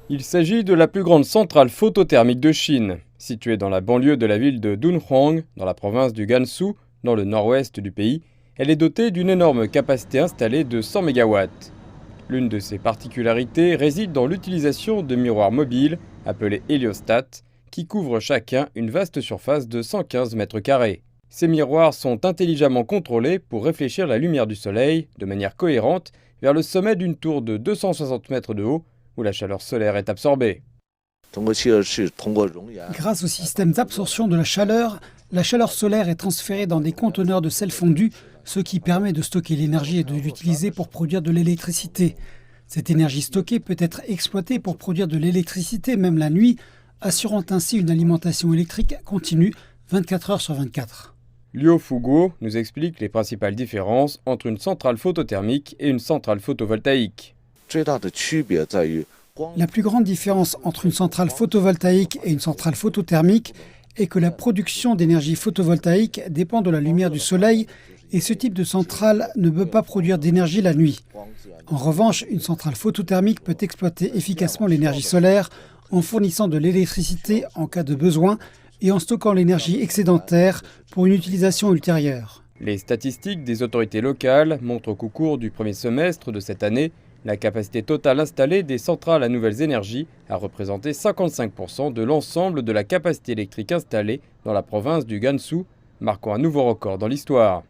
Il s'agit de la plus grande centrale photothermique de Chine. Située dans la banlieue de la ville de Dunhuang, dans la province du Gansu, dans le nord-ouest du pays, elle est dotée d'une énorme capacité installée de 100 MW. L'une de ses particularités réside dans l'utilisation de miroirs mobiles, appelés héliostats, qui couvrent chacun une vaste surface de 115 mètres carrés. Ces miroirs sont intelligemment contrôlés pour réfléchir la lumière du soleil de manière cohérente vers le sommet d'une tour de 260 mètres de haut où la chaleur solaire est absorbée. Grâce au système d'absorption de la chaleur solaire est transférée dans des conteneurs de sel fondu, ce qui permet de stocker l'énergie et de l'utiliser pour produire de l'électricité. Cette énergie stockée peut être exploitée pour produire de l'électricité même la nuit, assurant ainsi une alimentation électrique continue 24 heures sur 24. Liu Fuguo nous explique les principales différences entre une centrale photothermique et une centrale photovoltaïque. La plus grande différence entre une centrale photovoltaïque et une centrale photothermique est que la production d'énergie photovoltaïque dépend de la lumière du soleil et ce type de centrale ne peut pas produire d'énergie la nuit. En revanche, une centrale photothermique peut exploiter efficacement l'énergie solaire en fournissant de l'électricité en cas de besoin et en stockant l'énergie excédentaire pour une utilisation ultérieure. Les statistiques des autorités locales montrent qu'au cours du premier semestre de cette année, la capacité totale installée des centrales à nouvelles énergies a représenté 55% de l'ensemble de la capacité électrique installée dans la province du Gansu, marquant un nouveau record dans l'histoire.